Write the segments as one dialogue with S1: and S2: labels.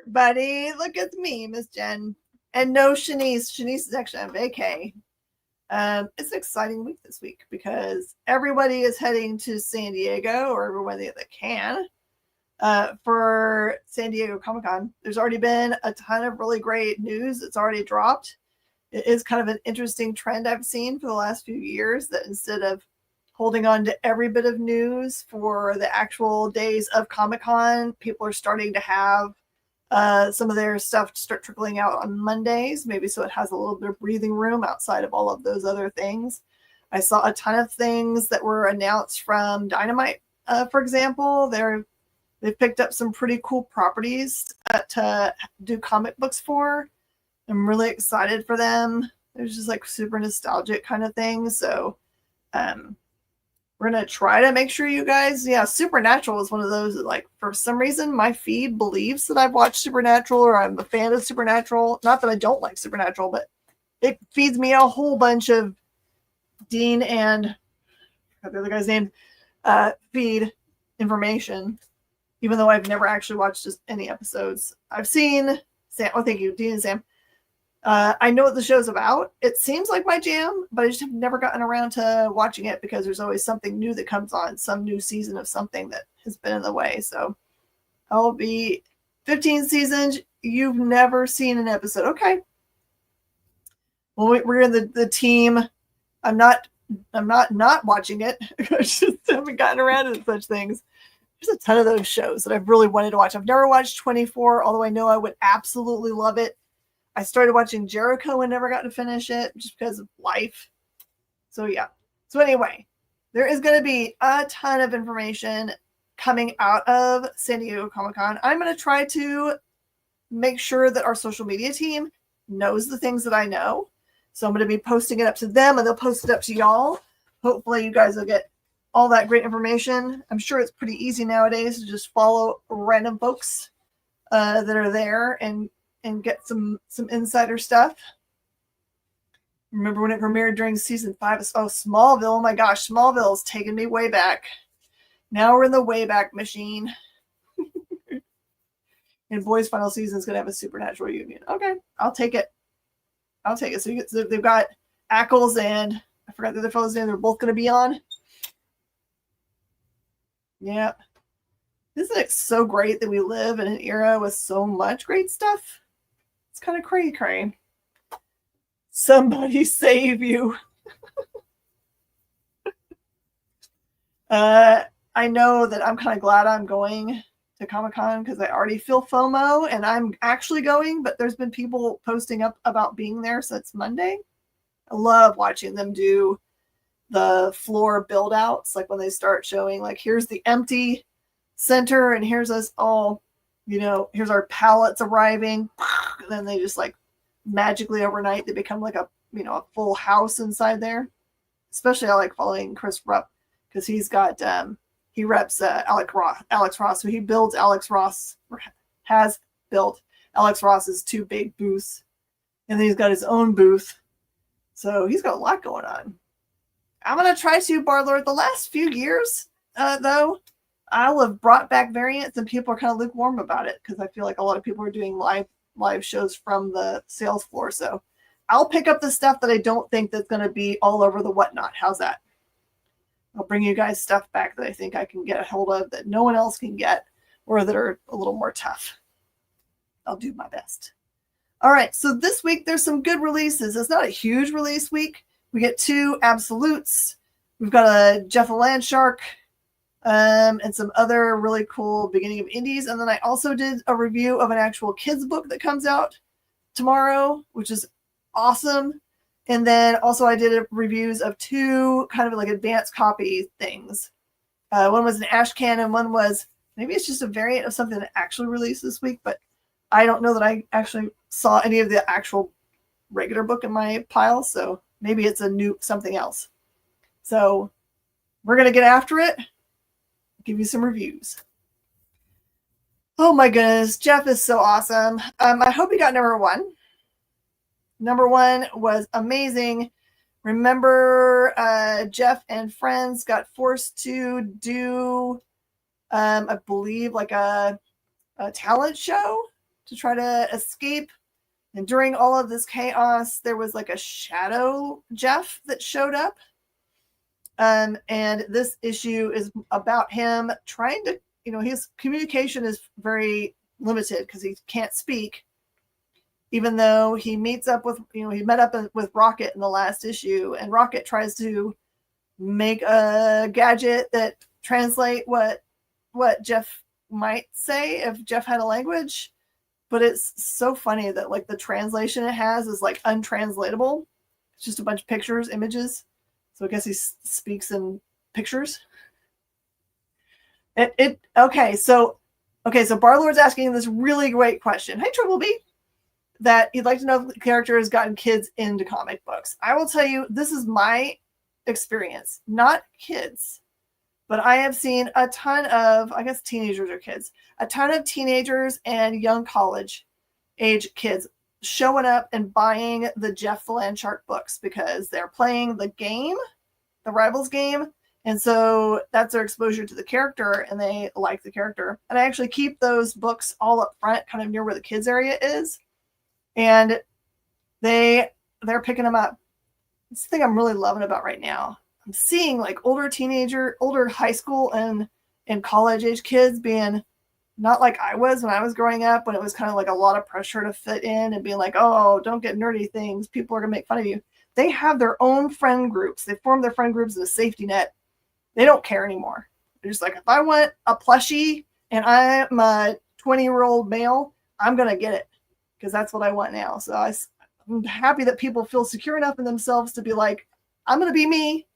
S1: everybody. Look at me, Miss Jen. And no Shanice. Shanice is actually on vacay. It's an exciting week this week because everybody is heading to San Diego, or everybody that can, for San Diego Comic-Con. There's already been a ton of really great news that's already dropped. It is kind of an interesting trend I've seen for the last few years, that instead of holding on to every bit of news for the actual days of Comic-Con, people are starting to have some of their stuff start trickling out on Mondays, maybe so it has a little bit of breathing room outside of all of those other things. I saw a ton of things that were announced from Dynamite, for example. They've picked up some pretty cool properties to do comic books for. I'm really excited for them. There's just like super nostalgic kind of things. So we're going to try to make sure you guys, Supernatural is one of those that, like, for some reason, my feed believes that I've watched Supernatural or I'm a fan of Supernatural. Not that I don't like Supernatural, but it feeds me a whole bunch of Dean and the other guy's name feed information, even though I've never actually watched just any episodes. I've seen Sam. Oh, thank you, Dean and Sam. I know what the show's about. It seems like my jam, but I just have never gotten around to watching it because there's always something new that comes on, some new season of something that has been in the way. So I'll be 15 seasons. You've never seen an episode. Okay. Well, we're in the team. I'm not watching it. I just haven't gotten around to such things. There's a ton of those shows that I've really wanted to watch. I've never watched 24, although I know I would absolutely love it. I started watching Jericho and never got to finish it just because of life. So yeah. So anyway, there is going to be a ton of information coming out of San Diego Comic-Con. I'm going to try to make sure that our social media team knows the things that I know. So I'm going to be posting it up to them and they'll post it up to y'all. Hopefully you guys will get all that great information. I'm sure it's pretty easy nowadays to just follow random folks that are there and get some insider stuff. Remember when it premiered during season 5? Oh, Smallville. Oh my gosh, Smallville's taken me way back. Now we're in the Wayback Machine. And Boys' final season is going to have a Supernatural reunion. Okay, I'll take it. So they've got Ackles and I forgot the other fellow's name. They're both going to be on. Yeah. Isn't it so great that we live in an era with so much great stuff? It's kind of cray-cray. Somebody save you. I know that I'm kind of glad I'm going to Comic-Con because I already feel FOMO and I'm actually going, but there's been people posting up about being there since Monday. I love watching them do the floor build outs, like when they start showing, like, here's the empty center and here's us all, here's our pallets arriving. And then they just like magically overnight they become like a full house inside there. Especially I like following Chris Rupp because he's got he reps Alex Ross. So he builds has built Alex Ross's 2 big booths, and then he's got his own booth. So he's got a lot going on. I'm gonna try to, Barlord. The last few years, though, I'll have brought back variants, and people are kind of lukewarm about it because I feel like a lot of people are doing live shows from the sales floor. So I'll pick up the stuff that I don't think that's going to be all over the whatnot. How's that? I'll bring you guys stuff back that I think I can get a hold of that no one else can get or that are a little more tough. I'll do my best. All right. So this week there's some good releases. It's not a huge release week. We get 2 absolutes. We've got a Jeff the Landshark and some other really cool beginning of indies. And then I also did a review of an actual kids book that comes out tomorrow, which is awesome. And then also I did reviews of 2 kind of like advanced copy things. One was an ash can and one was, maybe it's just a variant of something that actually released this week, but I don't know that I actually saw any of the actual regular book in my pile. So maybe it's a new something else. So we're going to get after it. Give you some reviews. Oh my goodness. Jeff is so awesome. I hope he got number 1. Number 1 was amazing. Remember, Jeff and friends got forced to do, I believe, like a talent show to try to escape. And during all of this chaos, there was like a shadow Jeff that showed up. And this issue is about him trying to, his communication is very limited because he can't speak, even though he meets up with, he met up with Rocket in the last issue, and Rocket tries to make a gadget that translate what Jeff might say if Jeff had a language. But it's so funny that like the translation it has is like untranslatable. It's just a bunch of pictures, images. So I guess he speaks in pictures. Okay. So Barlord's asking this really great question. Hey, Triple B, that he'd like to know if the character has gotten kids into comic books. I will tell you, this is my experience, not kids, but I have seen a ton of, I guess teenagers or kids, a ton of teenagers and young college age kids showing up and buying the Jeff the Land Shark books because they're playing the game, the Rivals game. And so that's their exposure to the character, and they like the character. And I actually keep those books all up front, kind of near where the kids area is. And they're picking them up. It's the thing I'm really loving about right now. I'm seeing like older high school and college age kids being not like I was when I was growing up, when it was kind of like a lot of pressure to fit in and being like, oh, don't get nerdy things. People are going to make fun of you. They have their own friend groups. They form their friend groups in a safety net. They don't care anymore. They're just like, if I want a plushie and I'm a 20-year-old male, I'm going to get it because that's what I want now. So I'm happy that people feel secure enough in themselves to be like, I'm going to be me.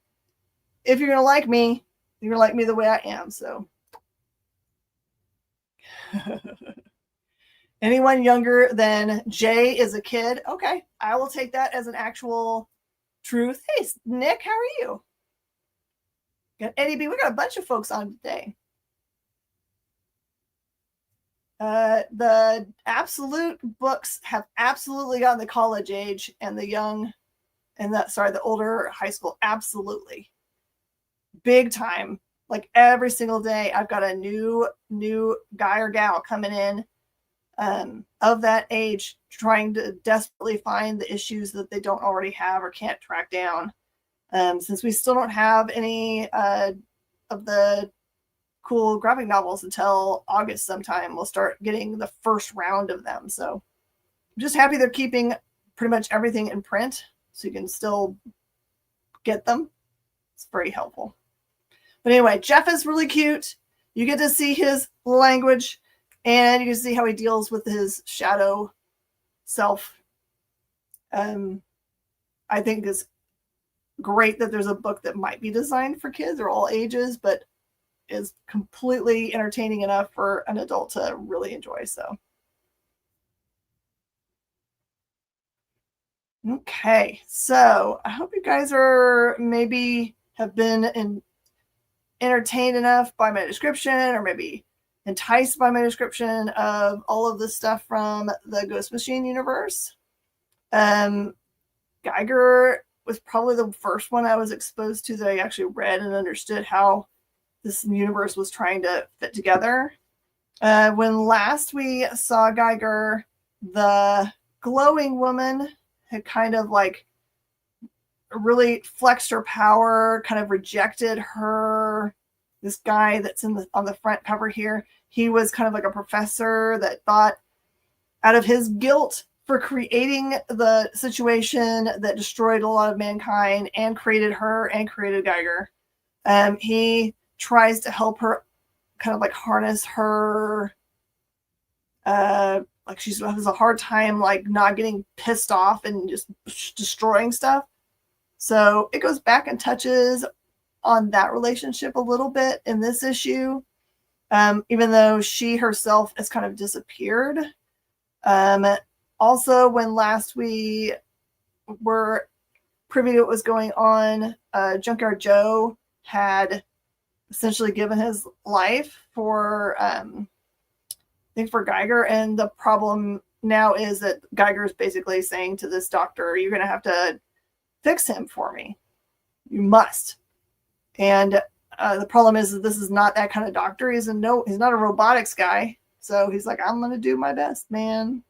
S1: If you're going to like me, you're going to like me the way I am. So anyone younger than Jay is a kid. Okay. I will take that as an actual truth. Hey, Nick, how are you? Got Eddie B. We got a bunch of folks on today. The absolute books have absolutely gotten the college age and the young and the older high school. Absolutely. Big time. Like every single day, I've got a new guy or gal coming in of that age, trying to desperately find the issues that they don't already have or can't track down. Since we still don't have any of the cool graphic novels until August sometime, we'll start getting the first round of them. So I'm just happy they're keeping pretty much everything in print so you can still get them. It's very helpful. But anyway, Jeff is really cute. You get to see his language, and you can see how he deals with his shadow self. I think it's great that there's a book that might be designed for kids or all ages, but is completely entertaining enough for an adult to really enjoy. So, okay. So I hope you guys are maybe have been entertained enough by my description, or maybe enticed by my description of all of this stuff from the Ghost Machine universe. Geiger was probably the first one I was exposed to that I actually read and understood how this universe was trying to fit together. When last we saw Geiger, the glowing woman had kind of like really flexed her power, kind of rejected her. This guy that's on the front cover here, he was kind of like a professor that thought, out of his guilt for creating the situation that destroyed a lot of mankind and created her and created Geiger, he tries to help her kind of like harness her, like she has a hard time like not getting pissed off and just destroying stuff. So it goes back and touches on that relationship a little bit in this issue, even though she herself has kind of disappeared. Also, when last we were privy to what was going on, Junkyard Joe had essentially given his life for, I think for Geiger, and the problem now is that Geiger is basically saying to this doctor, you're going to have to fix him for me. You must. And the problem is that this is not that kind of doctor. He's not a robotics guy. So he's like, I'm gonna do my best, man.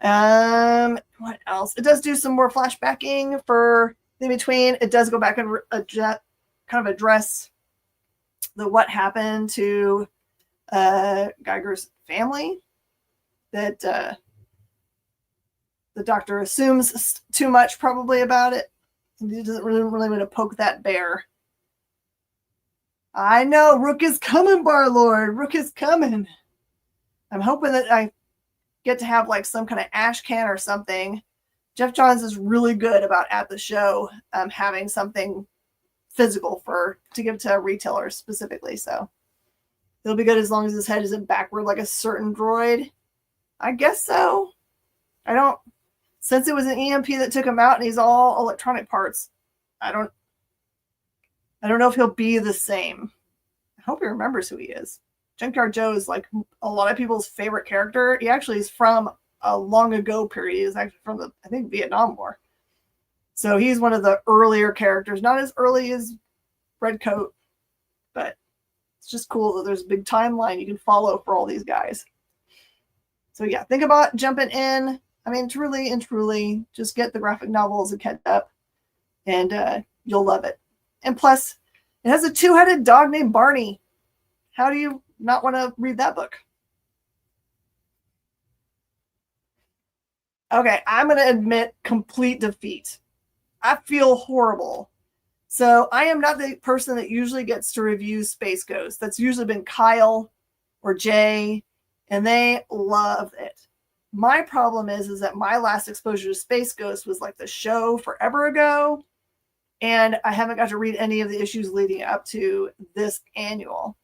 S1: What else? It does do some more flashbacking for in between. It does go back and kind of address the what happened to Geiger's family. That the doctor assumes too much probably about it. He doesn't really want to poke that bear. I know, Rook is coming, Barlord. Rook is coming. I'm hoping that I get to have like some kind of ash can or something. Jeff Johns is really good about at the show having something physical to give to retailers specifically. So he'll be good as long as his head isn't backward like a certain droid. I guess so. Since it was an EMP that took him out and he's all electronic parts, I don't know if he'll be the same. I hope he remembers who he is. Junkyard Joe is like a lot of people's favorite character. He actually is from a long ago period. He's actually from the, I think, Vietnam War. So he's one of the earlier characters. Not as early as Redcoat, but it's just cool that there's a big timeline you can follow for all these guys. So yeah, think about jumping in. I mean, truly and truly, just get the graphic novels and catch up, and you'll love it. And plus, it has a 2-headed dog named Barney. How do you not want to read that book? Okay, I'm going to admit complete defeat. I feel horrible. So I am not the person that usually gets to review Space Ghost. That's usually been Kyle or Jay, and they love it. My problem is that my last exposure to Space Ghost was like the show forever ago, and I haven't got to read any of the issues leading up to this annual.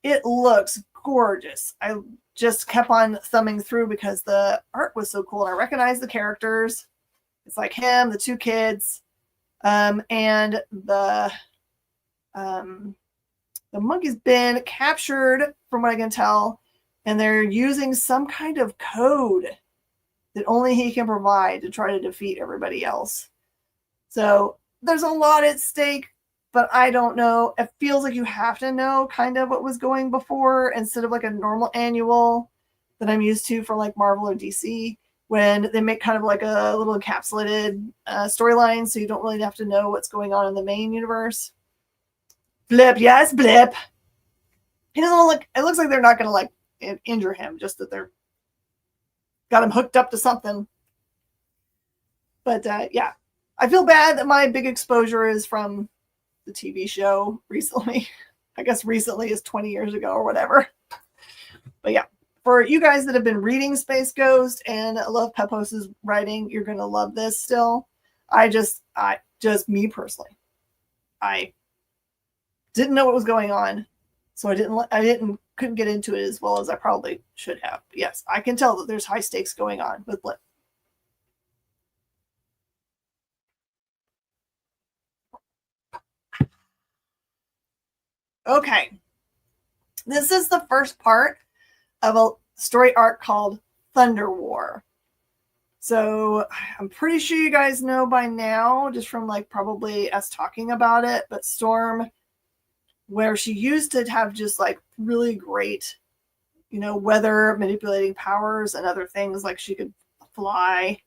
S1: It looks gorgeous. I just kept on thumbing through because the art was so cool, and I recognized the characters. It's like him, the two kids, and the monkey's been captured, from what I can tell, and they're using some kind of code that only he can provide to try to defeat everybody else. So there's a lot at stake, but I don't know. It feels like you have to know kind of what was going before instead of like a normal annual that I'm used to for like Marvel or DC, when they make kind of like a little encapsulated storyline, so you don't really have to know what's going on in the main universe. Blip, yes, Blip. He doesn't look. It looks like they're not going to like injure him, just that they're got him hooked up to something. But yeah, I feel bad that my big exposure is from the TV show recently. I guess recently is 20 years ago or whatever. But yeah, for you guys that have been reading Space Ghost and love Pepos' writing, you're going to love this still. I just me personally, I didn't know what was going on, so couldn't get into it as well as I probably should have. But yes, I can tell that there's high stakes going on with Blip. Okay, this is the first part of a story arc called Thunder War. So I'm pretty sure you guys know by now, just from like probably us talking about it, but Storm, where she used to have just like really great, weather manipulating powers and other things, like she could fly,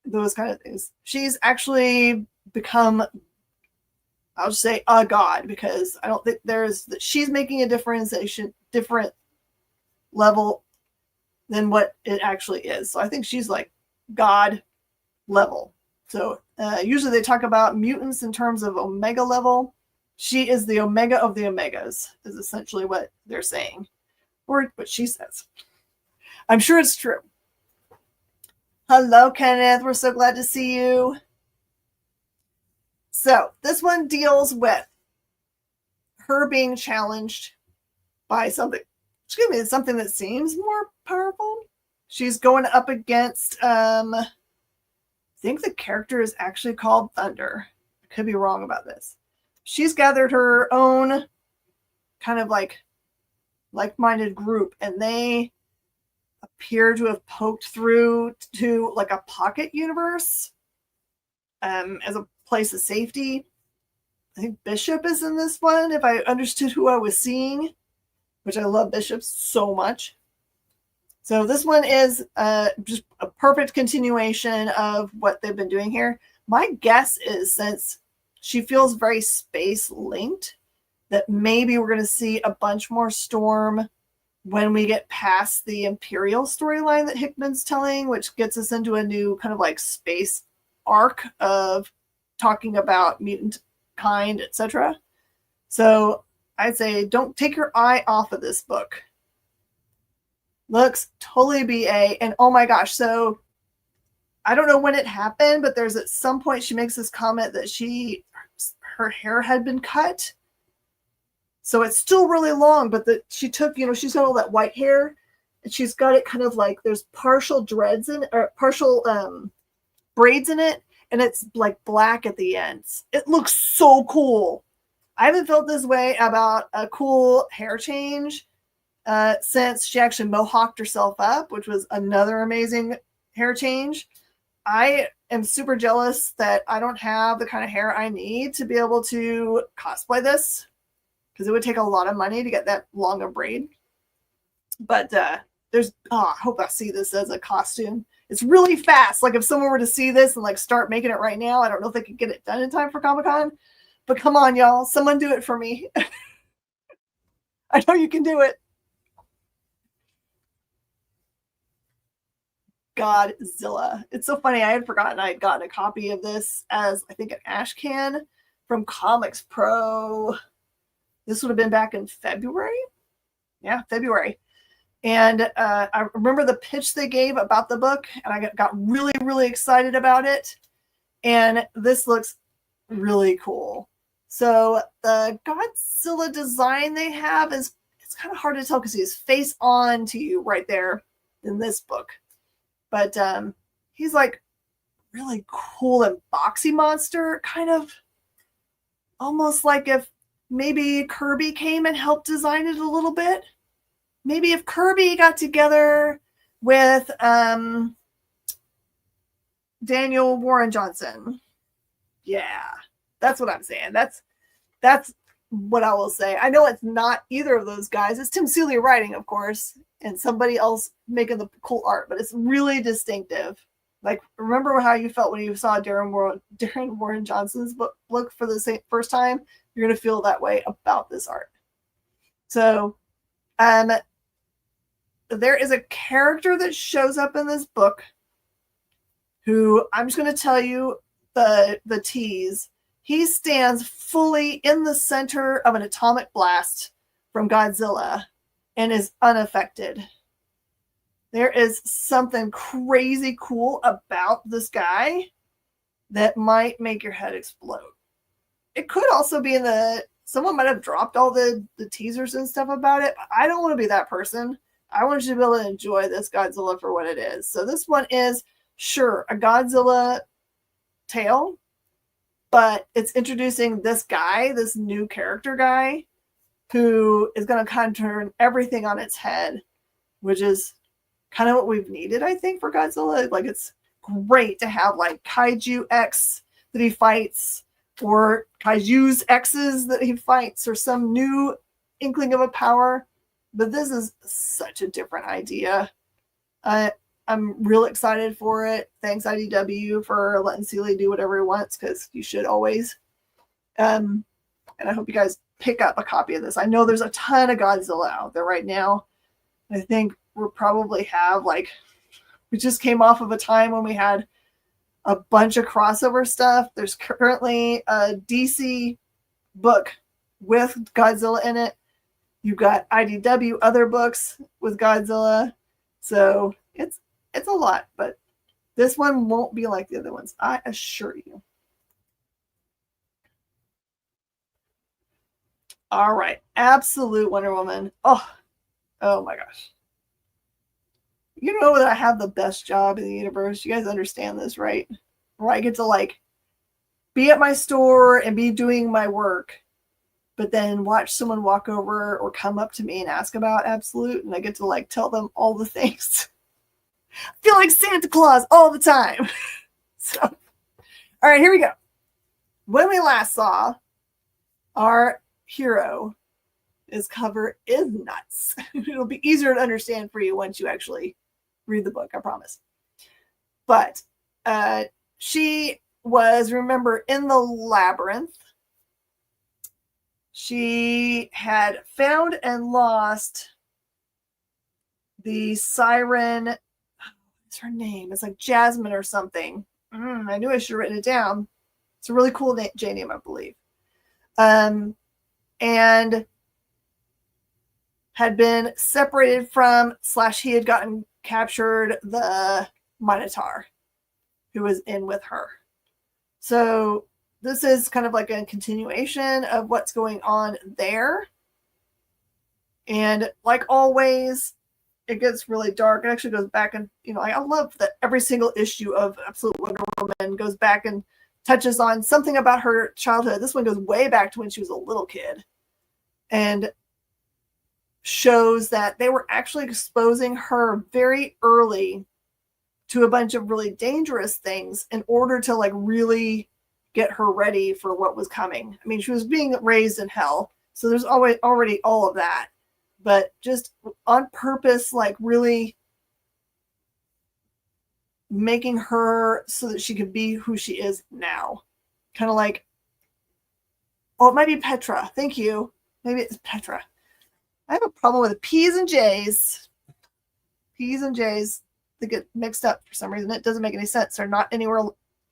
S1: those kind of things. She's actually become, I'll just say, a god, because I don't think she's making a difference, different level than what it actually is. So I think she's like god level. So usually they talk about mutants in terms of omega level. She is the omega of the omegas, is essentially what they're saying, or what she says. I'm sure it's true. Hello, Kenneth. We're so glad to see you. So this one deals with her being challenged by something that seems more powerful. She's going up against, I think the character is actually called Thunder. I could be wrong about this. She's gathered her own kind of like-minded group, and they appear to have poked through to like a pocket universe as a place of safety. I think Bishop is in this one, if I understood who I was seeing, which I love Bishop so much. So this one is just a perfect continuation of what they've been doing here. My guess is, since she feels very space linked, that maybe we're going to see a bunch more Storm when we get past the Imperial storyline that Hickman's telling, which gets us into a new kind of like space arc of talking about mutant kind, etc. So I'd say don't take your eye off of this book. Looks totally BA, and oh my gosh, so I don't know when it happened, but there's at some point she makes this comment that her hair had been cut. So it's still really long, but she took, she's got all that white hair, and she's got it kind of like there's partial dreads in, or partial braids in it, and it's like black at the ends. It looks so cool. I haven't felt this way about a cool hair change since she actually mohawked herself up, which was another amazing hair change. I am super jealous that I don't have the kind of hair I need to be able to cosplay this, because it would take a lot of money to get that long a braid. But I hope I see this as a costume. It's really fast. Like if someone were to see this and like start making it right now, I don't know if they could get it done in time for Comic-Con. But come on, y'all, someone do it for me. I know you can do it. Godzilla. It's so funny. I had forgotten I had gotten a copy of this as, I think, an ash can from Comics Pro. This would have been back in February. Yeah, February. And I remember the pitch they gave about the book, and I got really, really excited about it. And this looks really cool. So the Godzilla design they have it's kind of hard to tell because he's face on to you right there in this book. But he's like really cool and boxy monster, kind of almost like if maybe Kirby came and helped design it a little bit. Maybe if Kirby got together with Daniel Warren Johnson. Yeah, that's what I'm saying. That's what I will say. I know it's not either of those guys. It's Tim Seeley writing, of course, and somebody else making the cool art, but it's really distinctive. Like, remember how you felt when you saw Darren Warren Johnson's book for the first time? You're going to feel that way about this art. So, there is a character that shows up in this book who I'm just going to tell you the tease. He stands fully in the center of an atomic blast from Godzilla and is unaffected. There is something crazy cool about this guy that might make your head explode. It could also be someone might have dropped all the teasers and stuff about it. I don't want to be that person. I want you to be able to enjoy this Godzilla for what it is. So this one is, sure, a Godzilla tale, but it's introducing this guy, this new character guy, who is going to kind of turn everything on its head, which is kind of what we've needed, I think, for Godzilla. Like, it's great to have like Kaiju X that he fights, or Kaiju's X's that he fights, or some new inkling of a power. But this is such a different idea. I'm real excited for it. Thanks, IDW, for letting Seeley do whatever he wants, because you should always. And I hope you guys pick up a copy of this. I know there's a ton of Godzilla out there right now. I think we'll probably have, like, we just came off of a time when we had a bunch of crossover stuff. There's currently a DC book with Godzilla in it. You've got IDW other books with Godzilla. So it's a lot, but this one won't be like the other ones, I assure you. All right. Absolute Wonder Woman. Oh my gosh. You know that I have the best job in the universe. You guys understand this, right? Where I get to like be at my store and be doing my work, but then watch someone walk over or come up to me and ask about Absolute, and I get to like tell them all the things. I feel like Santa Claus all the time. So, all right, here we go. When we last saw our hero This cover is nuts. It'll be easier to understand for you once you actually read the book, I promise. But she was, remember, in the labyrinth. She had found and lost the siren. What's her name? It's like Jasmine or something. I knew I should have written it down. It's a really cool J name, I believe. And had been separated from / he had gotten captured the Minotaur who was in with her. So this is kind of like a continuation of what's going on there. And like always, it gets really dark. It actually goes back and, I love that every single issue of Absolute Wonder Woman goes back and touches on something about her childhood. This one goes way back to when she was a little kid and shows that they were actually exposing her very early to a bunch of really dangerous things in order to like really get her ready for what was coming. I mean, she was being raised in hell, so there's already all of that, but just on purpose, like really making her so that she could be who she is now. Kind of like, it might be Petra. Thank you. Maybe it's Petra. I have a problem with P's and J's. P's and J's, they get mixed up for some reason. It doesn't make any sense. They're not anywhere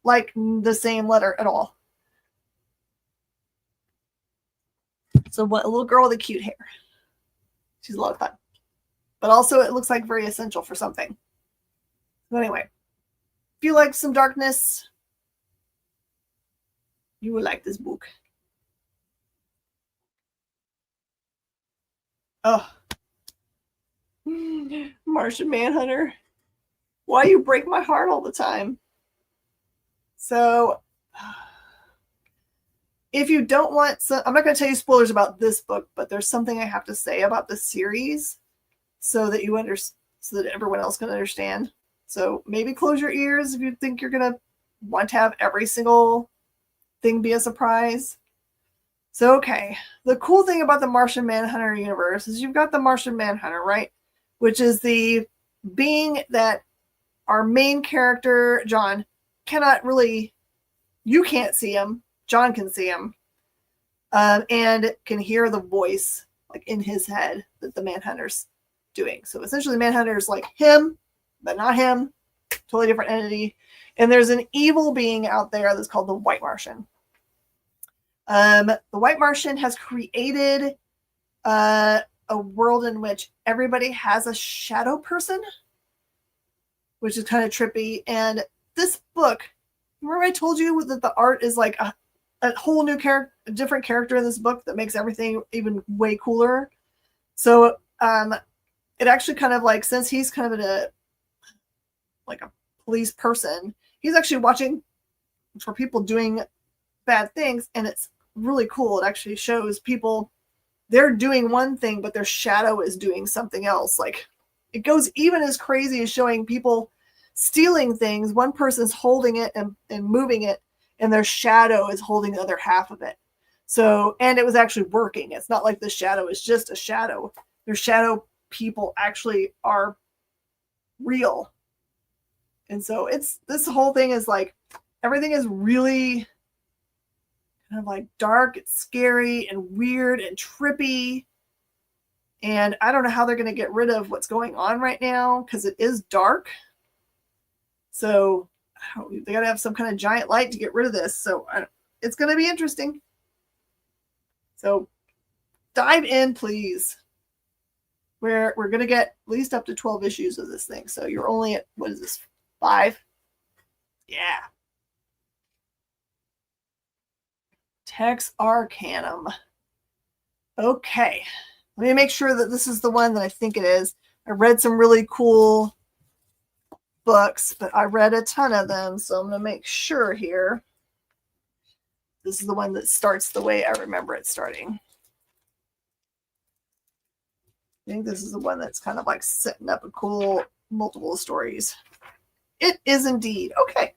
S1: like the same letter at all. So what, a little girl with a cute hair. She's a lot of fun. But also it looks like very essential for something. So anyway, if you like some darkness, you will like this book. Oh, Martian Manhunter. Why you break my heart all the time? So, if you don't want some, I'm not going to tell you spoilers about this book, but there's something I have to say about the series so that so that everyone else can understand. So maybe close your ears if you think you're going to want to have every single thing be a surprise. So, okay. The cool thing about the Martian Manhunter universe is you've got the Martian Manhunter, right? Which is the being that our main character, John, cannot really, you can't see him. John can see him. And can hear the voice like in his head that the Manhunter's doing. So essentially the Manhunter's like him, but not him. Totally different entity. And there's an evil being out there that's called the White Martian. The White Martian has created a world in which everybody has a shadow person, which is kind of trippy. And this book, remember I told you that the art is like a whole new character, a different character in this book that makes everything even way cooler. So it actually kind of like, since he's kind of a police person, he's actually watching for people doing bad things, and it's really cool. It actually shows people, they're doing one thing, but their shadow is doing something else. Like it goes even as crazy as showing people stealing things. One person's holding it and moving it, and their shadow is holding the other half of it. So, and it was actually working. It's not like the shadow is just a shadow. Their shadow people actually are real. And so this whole thing is like, everything is really kind of like dark, it's scary and weird and trippy. And I don't know how they're going to get rid of what's going on right now because it is dark. So they got to have some kind of giant light to get rid of this. So it's going to be interesting. So dive in, please. We're going to get at least up to 12 issues of this thing. So you're only at, what is this, 5? Yeah. Tex Arcanum. Okay. Let me make sure that this is the one that I think it is. I read some really cool books, but I read a ton of them, so I'm going to make sure here. This is the one that starts the way I remember it starting. I think this is the one that's kind of like setting up a cool multiple stories. It is indeed. Okay.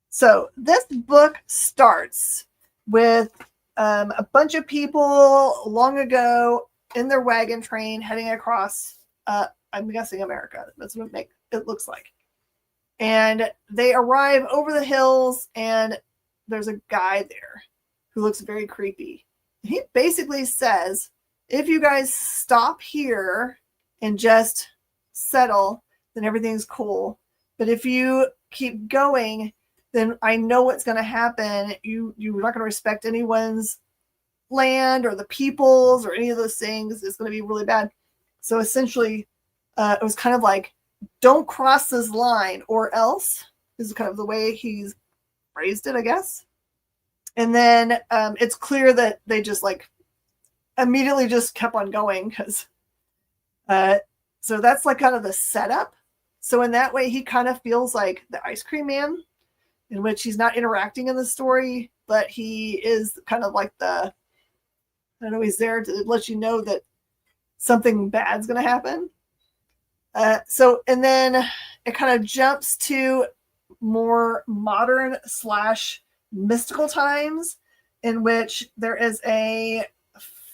S1: So this book starts with a bunch of people long ago in their wagon train heading across, I'm guessing America. That's what it looks like. And they arrive over the hills, and there's a guy there who looks very creepy. He basically says, if you guys stop here and just settle, then everything's cool. But if you keep going, then I know what's going to happen. You're not going to respect anyone's land or the people's or any of those things. It's going to be really bad. So essentially, it was kind of like, don't cross this line or else. This is kind of the way he's phrased it, I guess. And then it's clear that they just like immediately just kept on going because so that's like kind of the setup. So in that way, he kind of feels like the ice cream man, in which he's not interacting in the story, but he is kind of like I don't know, he's there to let you know that something bad's going to happen. So, and then it kind of jumps to more modern / mystical times, in which there is a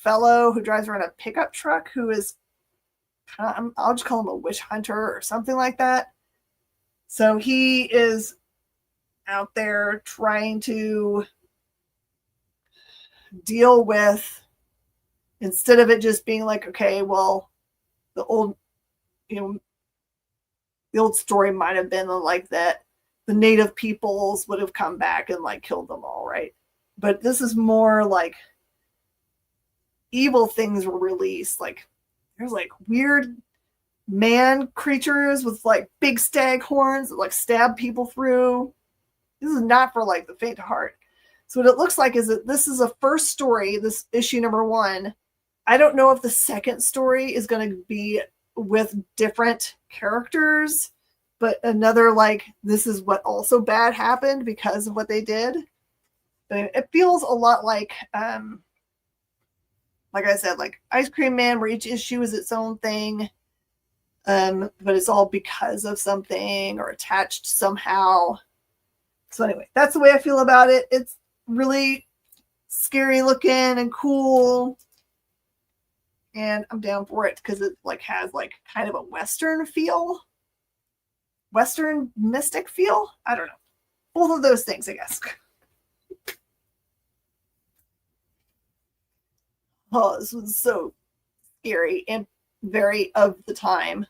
S1: fellow who drives around a pickup truck who is, I'll just call him a witch hunter or something like that. So he is out there trying to deal with, instead of it just being like, okay, well, the old story might have been like that the native peoples would have come back and like killed them all, right? But this is more like evil things were released. Like there's like weird man creatures with like big stag horns that like stab people through. This is not for like the faint of heart. So what it looks like is that this is a first story, this issue number 1. I don't know if the second story is going to be with different characters, but another like, this is what also bad happened because of what they did. But it feels a lot like I said, like Ice Cream Man, where each issue is its own thing, but it's all because of something or attached somehow. So anyway, that's the way I feel about it. It's really scary looking and cool, and I'm down for it because it like has like kind of a Western feel, Western mystic feel. I don't know, both of those things, I guess. Oh, this was so scary and very of the time.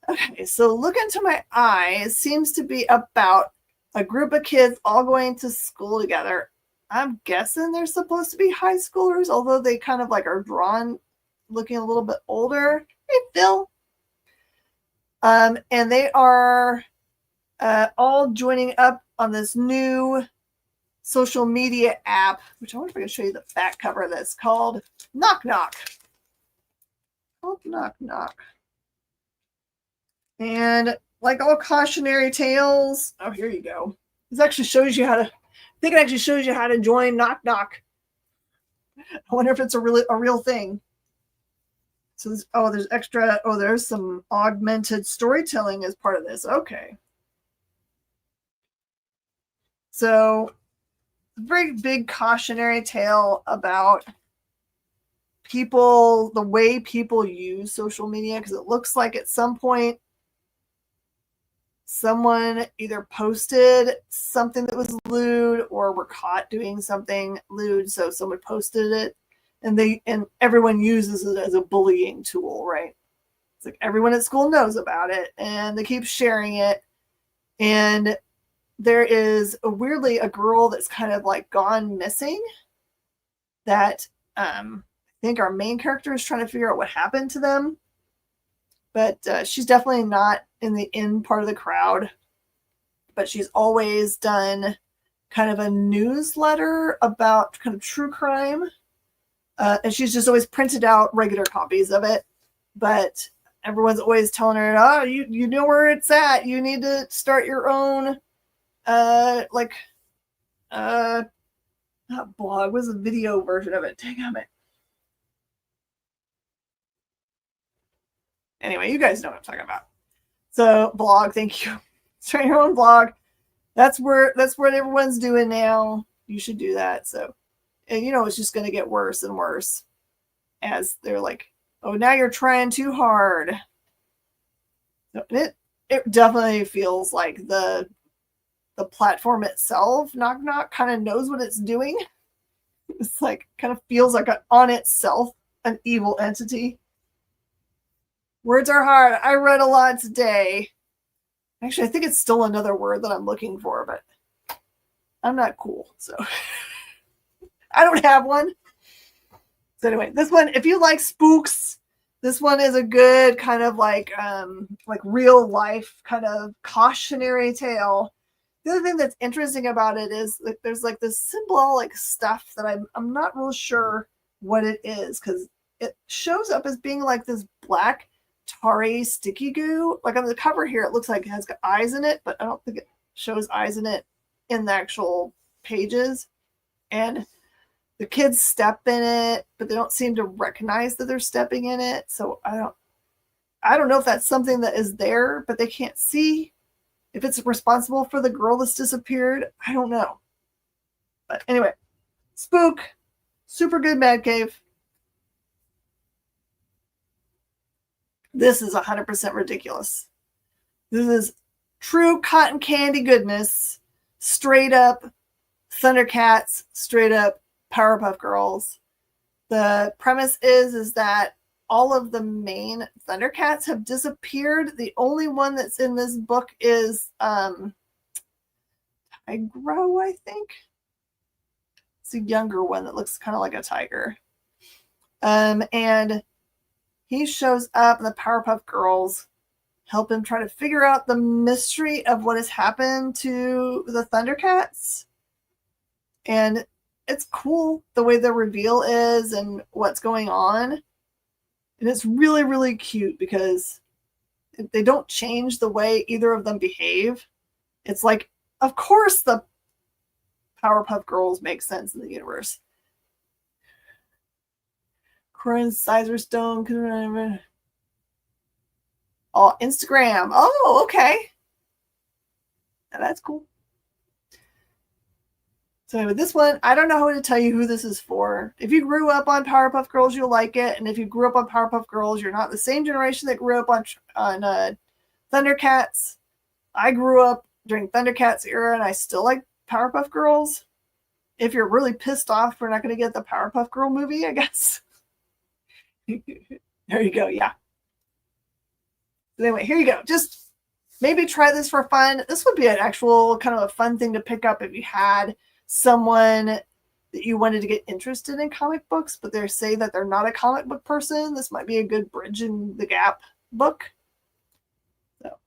S1: Okay, so Look Into My Eyes seems to be about a group of kids all going to school together. I'm guessing they're supposed to be high schoolers, although they kind of like are drawn looking a little bit older. Hey, Phil. And they are all joining up on this new social media app, which I wonder if I can show you the back cover. That's called Knock Knock. Called Knock Knock. And like all cautionary tales, oh, here you go. This actually shows you how to, I think it actually shows you how to join Knock Knock. I wonder if it's a real thing. So there's some augmented storytelling as part of this. Okay. So a very big cautionary tale about people, the way people use social media, because it looks like at some point someone either posted something that was lewd or were caught doing something lewd, so someone posted it, and everyone uses it as a bullying tool, right? It's like everyone at school knows about it and they keep sharing it. And there is weirdly a girl that's kind of like gone missing that I think our main character is trying to figure out what happened to them. But she's definitely not in the in part of the crowd. But she's always done kind of a newsletter about kind of true crime. And she's just always printed out regular copies of it. But everyone's always telling her, oh, you know where it's at. You need to start your own, not blog, was a video version of it. Dang it. Anyway, you guys know what I'm talking about. So blog, thank you. Start your own blog. That's what everyone's doing now. You should do that. So And it's just going to get worse and worse as they're like, oh, now you're trying too hard. So it definitely feels like the platform itself, knock knock, kind of knows what it's doing. It's like kind of feels like on itself an evil entity. Words are hard. I read a lot today. Actually, I think it's still another word that I'm looking for, but I'm not cool, so I don't have one. So anyway, this one, if you like spooks, this one is a good kind of like real life kind of cautionary tale. The other thing that's interesting about it is like there's like this symbolic stuff that I'm not real sure what it is, because it shows up as being like this black tarry sticky goo. Like on the cover here, it looks like it has got eyes in it, but I don't think it shows eyes in it in the actual pages. And the kids step in it, but they don't seem to recognize that they're stepping in it. So I don't know if that's something that is there, but they can't see. If it's responsible for the girl that's disappeared, I don't know. But anyway, Spook, super good Mad Cave. This is 100% ridiculous. This is true cotton candy goodness, straight up Thundercats, straight up Powerpuff Girls. The premise is that all of the main Thundercats have disappeared. The only one that's in this book is Tigro, I think. It's a younger one that looks kind of like a tiger. And he shows up, and the Powerpuff Girls help him try to figure out the mystery of what has happened to the Thundercats. And it's cool the way the reveal is and what's going on. And it's really, really cute because they don't change the way either of them behave. It's like, of course the Powerpuff Girls make sense in the universe. Corin Sizer Stone. Oh, Instagram. Oh, okay. Now that's cool. So anyway, this one, I don't know how to tell you who this is for. If you grew up on Powerpuff Girls, you'll like it. And if you grew up on Powerpuff Girls, you're not the same generation that grew up on Thundercats. I grew up during Thundercats era, and I still like Powerpuff Girls. If you're really pissed off, we're not going to get the Powerpuff Girl movie, I guess. There you go, yeah. Anyway, here you go. Just maybe try this for fun. This would be an actual kind of a fun thing to pick up if you had someone that you wanted to get interested in comic books, but they say that they're not a comic book person. This might be a good bridge in the gap book. So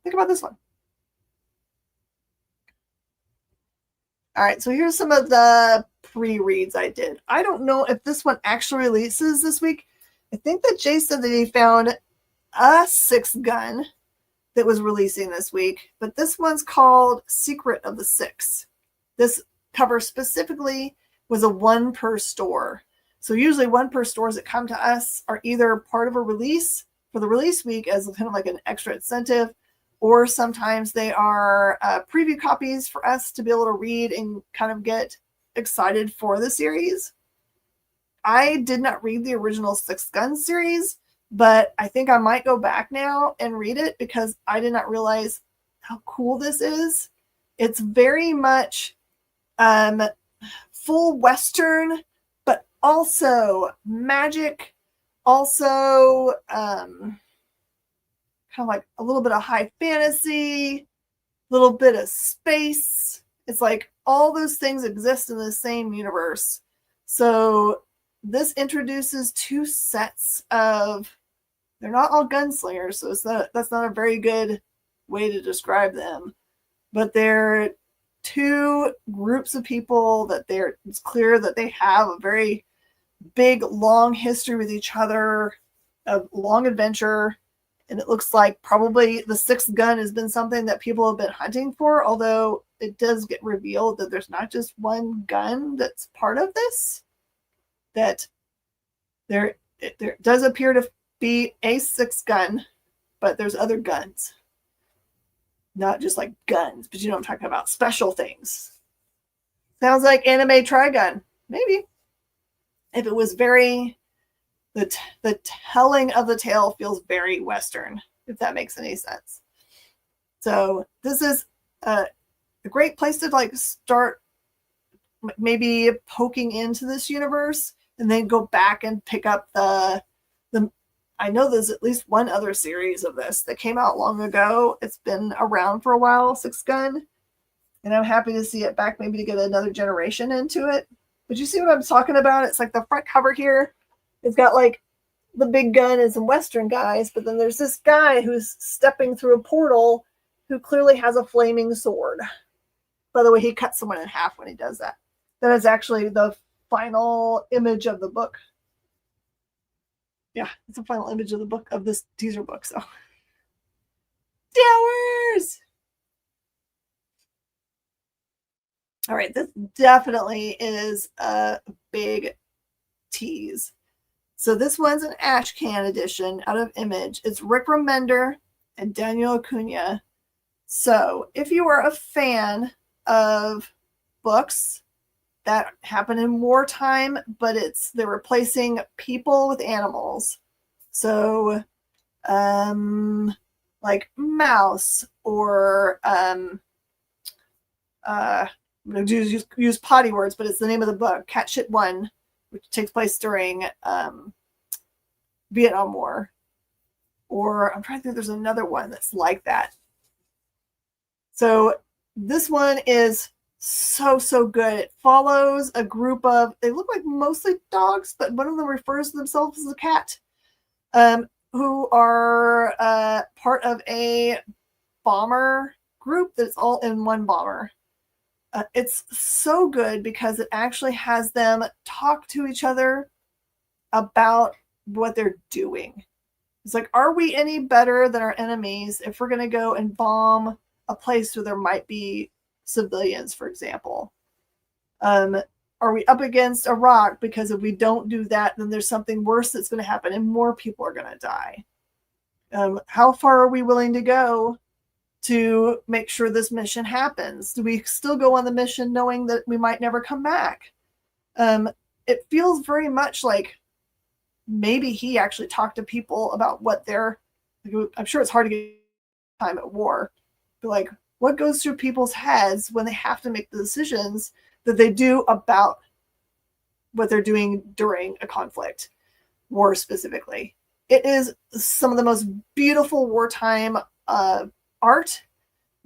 S1: think about this one. All right, so here's some of the pre-reads I did. I don't know if this one actually releases this week. I think that Jay said that he found a sixth gun that was releasing this week, but this one's called Secret of the Six. This cover specifically was a one per store. So usually one per stores that come to us are either part of a release for the release week as kind of like an extra incentive, or sometimes they are preview copies for us to be able to read and kind of get excited for the series. I did not read the original Six Gun series, but I think I might go back now and read it because I did not realize how cool this is. It's very much full Western, but also magic, also kind of like a little bit of high fantasy, a little bit of space. It's like all those things exist in the same universe. So this introduces two sets of, they're not all gunslingers, so that's not a very good way to describe them, but they're two groups of people that it's clear that they have a very big, long history with each other, a long adventure. And it looks like probably the sixth gun has been something that people have been hunting for, although it does get revealed that there's not just one gun that's part of this, that there does appear to be a sixth gun, but there's other guns. Not just like guns, but you know what I'm talking about, special things. Sounds like anime Trigun. maybe. If it was very, the telling of the tale feels very Western, if that makes any sense. So this is a great place to like start maybe poking into this universe and then go back and pick up the I know there's at least one other series of this that came out long ago. It's been around for a while, Six Gun, and I'm happy to see it back, maybe to get another generation into it. But you see what I'm talking about? It's like the front cover here. It's got like the big gun and some Western guys, but then there's this guy who's stepping through a portal who clearly has a flaming sword. By the way, he cuts someone in half when he does that. That is actually the final image of the book. Yeah, it's the final image of the book, of this teaser book. So, Towers! All right, this definitely is a big tease. So this one's an Ash Can edition out of Image. It's Rick Remender and Daniel Acuna. So if you are a fan of books that happen in wartime, but they're replacing people with animals. So like Mouse, or I'm going to use potty words, but it's the name of the book, Cat Shit 1, which takes place during Vietnam War. Or I'm trying to think, there's another one that's like that. So this one is so good. It follows a group of, they look like mostly dogs, but one of them refers to themselves as a cat, who are part of a bomber group that's all in one bomber. It's so good because it actually has them talk to each other about what they're doing. It's like, are we any better than our enemies if we're going to go and bomb a place where there might be civilians, for example? Are we up against Iraq? Because if we don't do that, then there's something worse that's going to happen and more people are going to die. How far are we willing to go to make sure this mission happens? Do we still go on the mission knowing that we might never come back? It feels very much like maybe he actually talked to people about what I'm sure it's hard to get time at war, but like, what goes through people's heads when they have to make the decisions that they do about what they're doing during a conflict, war specifically. It is some of the most beautiful wartime art.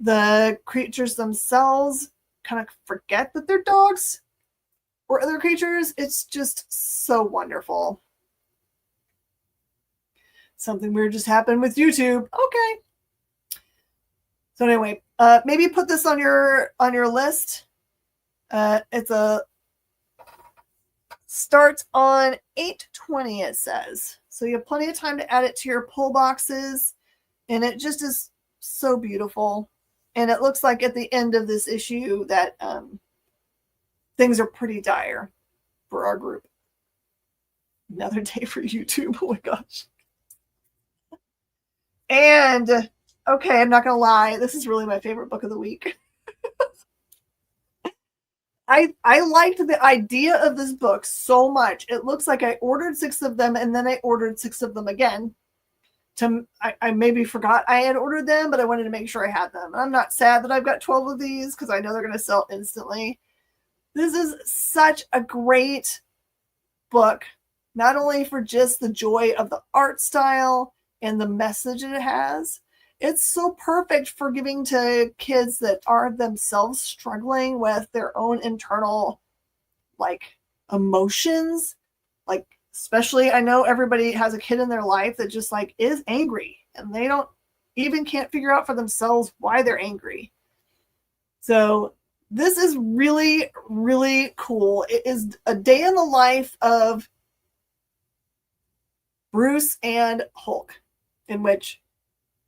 S1: The creatures themselves kind of forget that they're dogs or other creatures. It's just so wonderful. Something weird just happened with YouTube. Okay. So anyway, maybe put this on your list. It's starts on 8/20, it says. So you have plenty of time to add it to your pull boxes, and it just is so beautiful. And it looks like at the end of this issue that things are pretty dire for our group. Another day for YouTube. Oh my gosh. And okay, I'm not gonna lie, this is really my favorite book of the week. I liked the idea of this book so much. It looks like I ordered 6 of them and then I ordered 6 of them again. I maybe forgot I had ordered them, but I wanted to make sure I had them. I'm not sad that I've got 12 of these because I know they're going to sell instantly. This is such a great book, not only for just the joy of the art style and the message that it has. It's so perfect for giving to kids that are themselves struggling with their own internal like emotions. Like, especially, I know everybody has a kid in their life that just like is angry and they don't even can't figure out for themselves why they're angry. So this is really, really cool. It is a day in the life of Bruce and Hulk, in which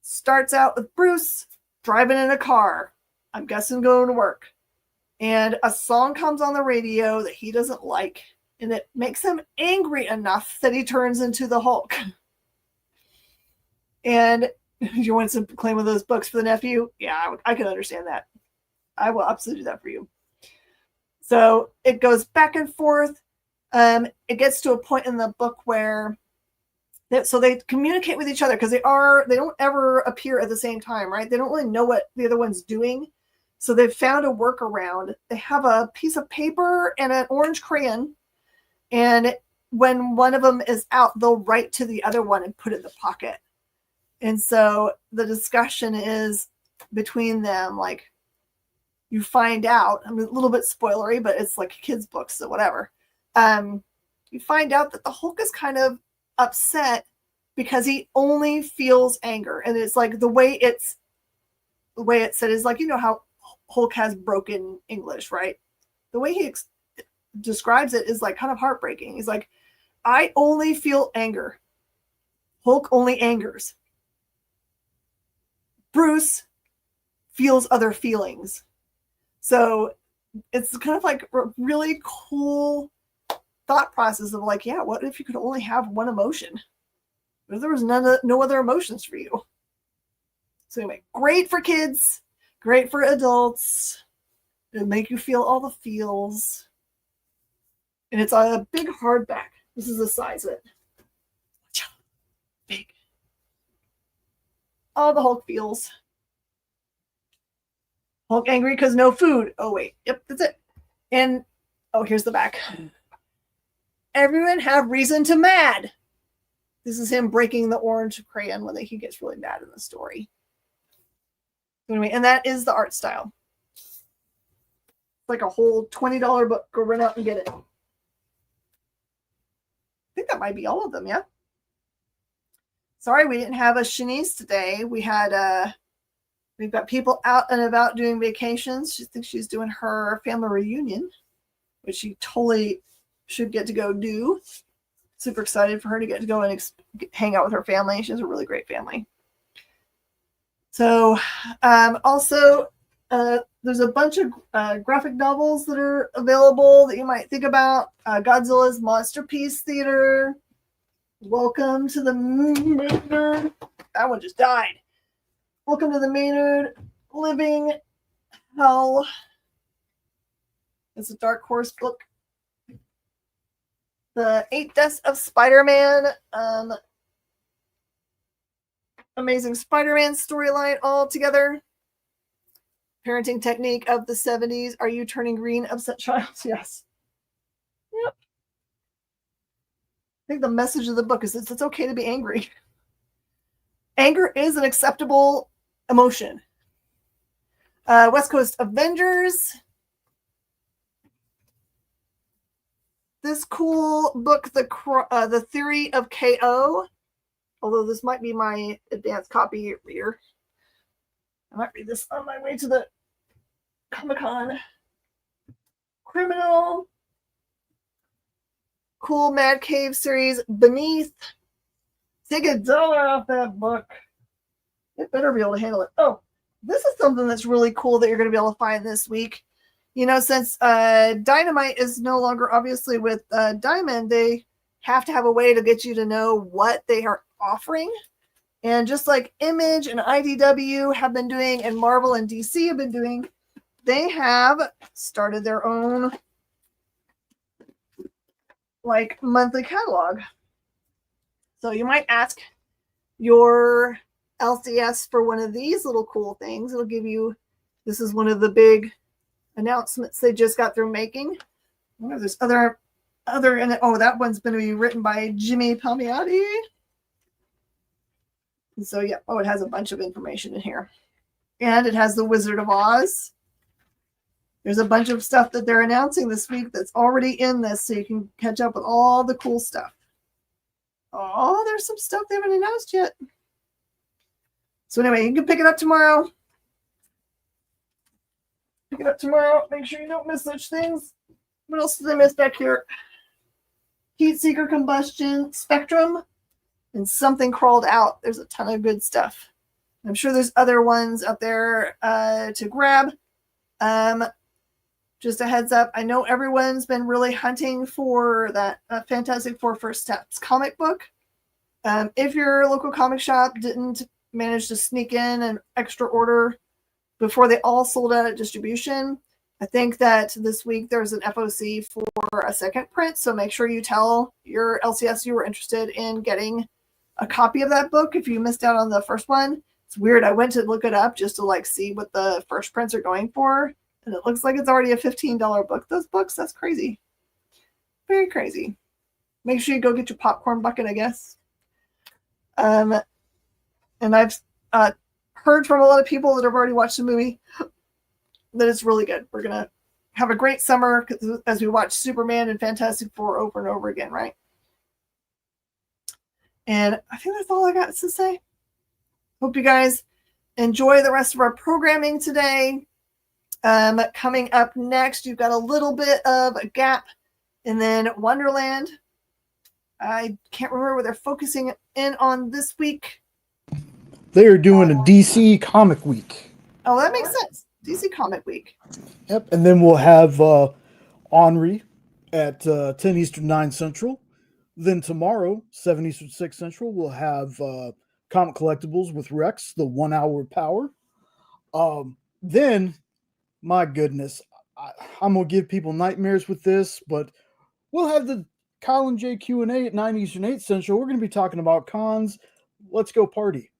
S1: starts out with Bruce driving in a car, I'm guessing going to work, and a song comes on the radio that he doesn't like, and it makes him angry enough that he turns into the Hulk. And you want to claim one of those books for the nephew? Yeah, I can understand that. I will absolutely do that for you. So it goes back and forth. It gets to a point in the book where so they communicate with each other because they don't ever appear at the same time, right? They don't really know what the other one's doing. So they've found a workaround. They have a piece of paper and an orange crayon. And when one of them is out, they'll write to the other one and put it in the pocket. And so the discussion is between them, like, you find out, I mean, a little bit spoilery, but it's like a kid's book, so whatever. You find out that the Hulk is kind of upset because he only feels anger. And it's like the way it's said is like, you know how Hulk has broken English, right? The way he describes it is like kind of heartbreaking. He's like, I only feel anger. Hulk only angers. Bruce feels other feelings. So it's kind of like a really cool thought process of like, yeah, what if you could only have one emotion? What if there was no other emotions for you? So anyway, great for kids, great for adults. It'll make you feel all the feels. And it's a big hardback. This is the size of it. Big. All the Hulk feels. Hulk angry because no food. Oh, wait. Yep, that's it. And, oh, here's the back. Everyone have reason to mad. This is him breaking the orange crayon when he gets really mad in the story. Anyway, and that is the art style. It's like a whole $20 book. Go run out and get it. I think that might be all of them, yeah? Sorry, we didn't have a Shanice today. We've got people out and about doing vacations. She thinks she's doing her family reunion, which she totally should get to go do. Super excited for her to get to go and hang out with her family. She has a really great family. So also, there's a bunch of graphic novels that are available that you might think about. Godzilla's Monster Piece Theater. Welcome to the Maynard. That one just died. Welcome to the Maynard Living Hell. It's a Dark Horse book. The 8 Deaths of Spider-Man. Amazing Spider-Man storyline all together. Parenting technique of the 70s. Are you turning green, upset child? Yes. Yep. I think the message of the book is it's okay to be angry. Anger is an acceptable emotion. West Coast Avengers. This cool book, The Theory of KO. Although this might be my advanced copy reader. I might read this on my way to the Comic-Con. Criminal. Cool Mad Cave series, Beneath. Take $1 off that book. It better be able to handle it. Oh, this is something that's really cool that you're going to be able to find this week. You know, since Dynamite is no longer obviously with Diamond, they have to have a way to get you to know what they are offering. And just like Image and IDW have been doing, and Marvel and DC have been doing, they have started their own like monthly catalog. So you might ask your LCS for one of these little cool things. It'll give you, this is one of the big announcements they just got through making. I wonder if there's other, oh, that one's going to be written by Jimmy Palmiotti. And so, yeah, oh, it has a bunch of information in here. And it has the Wizard of Oz. There's a bunch of stuff that they're announcing this week that's already in this, so you can catch up with all the cool stuff. Oh, there's some stuff they haven't announced yet. So anyway, you can pick it up tomorrow. Pick it up tomorrow. Make sure you don't miss such things. What else did I miss back here? Heat Seeker Combustion, Spectrum, and Something Crawled Out. There's a ton of good stuff. I'm sure there's other ones out there to grab. Just a heads up, I know everyone's been really hunting for that Fantastic Four First Steps comic book. If your local comic shop didn't manage to sneak in an extra order before they all sold out at distribution, I think that this week there's an FOC for a second print, so make sure you tell your LCS you were interested in getting a copy of that book if you missed out on the first one. It's weird. I went to look it up just to like see what the first prints are going for, and it looks like it's already a $15 book. Those books, that's crazy. Very crazy. Make sure you go get your popcorn bucket, I guess. And I've heard from a lot of people that have already watched the movie that it's really good. We're going to have a great summer as we watch Superman and Fantastic Four over and over again, right? And I think that's all I got to say. Hope you guys enjoy the rest of our programming today. Coming up next, you've got a little bit of a gap, and then Wonderland. I can't remember what they're focusing in on this week.
S2: They are doing a DC Comic Week.
S1: Oh, that makes sense. DC Comic Week.
S2: Yep, and then we'll have Henri at 10 Eastern, 9 Central. Then tomorrow, 7 Eastern, 6 Central, we'll have Comic Collectibles with Rex, the 1 hour power. Then, my goodness, I'm going to give people nightmares with this, but we'll have the Kyle and Jay Q&A at 9 Eastern, 8 Central. We're going to be talking about cons. Let's go party.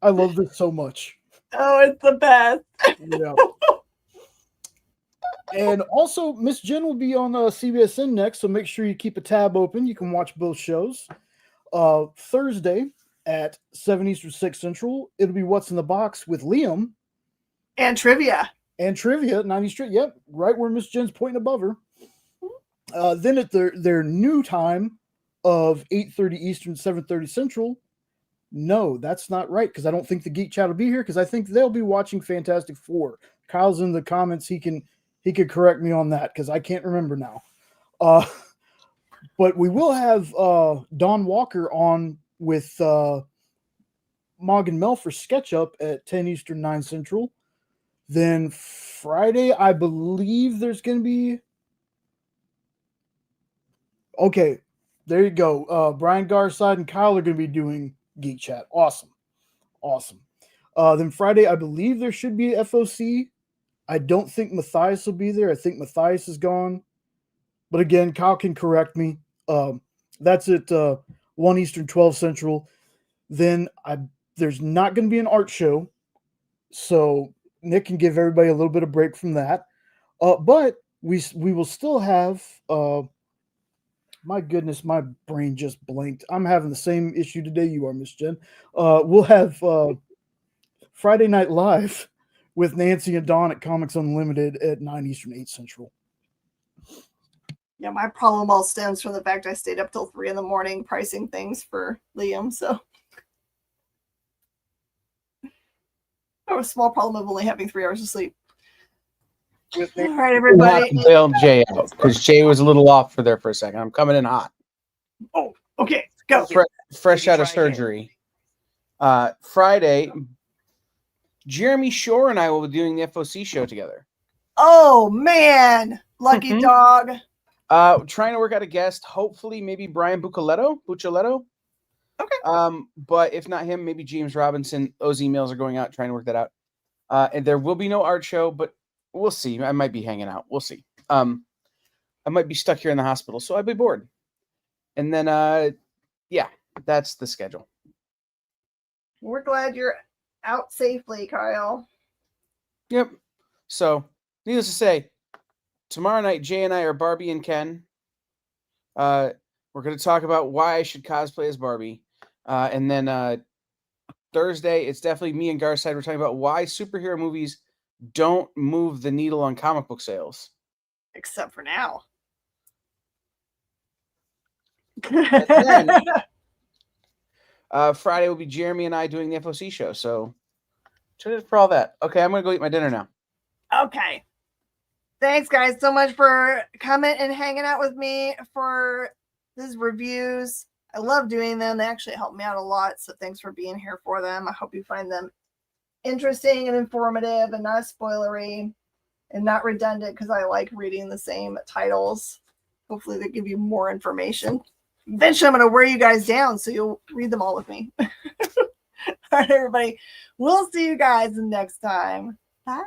S2: I love this so much.
S1: Oh, it's the best.
S2: Yeah. And also, Miss Jen will be on CBSN next, so make sure you keep a tab open. You can watch both shows. Thursday at 7 Eastern, 6 Central, it'll be What's in the Box with Liam.
S1: And trivia.
S2: And trivia at 90 Street. Yep, right where Miss Jen's pointing above her. Then at their new time of 8:30 Eastern, 7:30 Central. No, that's not right, because I don't think the Geek Chat will be here, because I think they'll be watching Fantastic Four. Kyle's in the comments. He could correct me on that, because I can't remember now. But we will have Don Walker on with Mog and Mel for Sketch Up at 10 Eastern, 9 Central. Then Friday, I believe there's going to be... Okay, there you go. Brian Garside and Kyle are going to be doing Geek Chat. Awesome. Then Friday, I believe there should be a FOC. I don't think Matthias will be there. I think Matthias is gone. But again, Kyle can correct me. That's at 1 Eastern, 12 Central. Then there's not going to be an art show. So Nick can give everybody a little bit of break from that. But we will still have... my goodness, my brain just blinked. I'm having the same issue today you are, Miss Jen. We'll have Friday Night Live with Nancy and Dawn at Comics Unlimited at 9 Eastern, 8 Central.
S1: Yeah, my problem all stems from the fact I stayed up till 3 a.m. pricing things for Liam. So I have a small problem of only having 3 hours of sleep. All right, everybody.
S3: Have to bail Jay out, because Jay was a little off for a second. I'm coming in hot.
S1: Oh, okay. Go.
S3: Fresh out of surgery. Friday, Jeremy Shore and I will be doing the FOC show together.
S1: Oh, man. Lucky dog.
S3: Trying to work out a guest. Hopefully, maybe Brian Bucceletto.
S1: Okay.
S3: But if not him, maybe James Robinson. Those emails are going out, trying to work that out. And there will be no art show, but we'll see. I might be hanging out. We'll see. I might be stuck here in the hospital, so I'd be bored. And then, yeah, that's the schedule.
S1: We're glad you're out safely, Kyle.
S3: Yep. So, needless to say, tomorrow night, Jay and I are Barbie and Ken. We're going to talk about why I should cosplay as Barbie. And then Thursday, it's definitely me and Garside. We're talking about why superhero movies don't move the needle on comic book sales.
S1: Except for now.
S3: Then, Friday will be Jeremy and I doing the FOC show. So, tune in for all that. Okay, I'm going to go eat my dinner now.
S1: Okay. Thanks, guys, so much for coming and hanging out with me for these reviews. I love doing them. They actually help me out a lot. So thanks for being here for them. I hope you find them interesting and informative and not spoilery and not redundant, because I like reading the same titles. Hopefully they give you more information. Eventually I'm going to wear you guys down so you'll read them all with me. All right, everybody. We'll see you guys next time. Bye.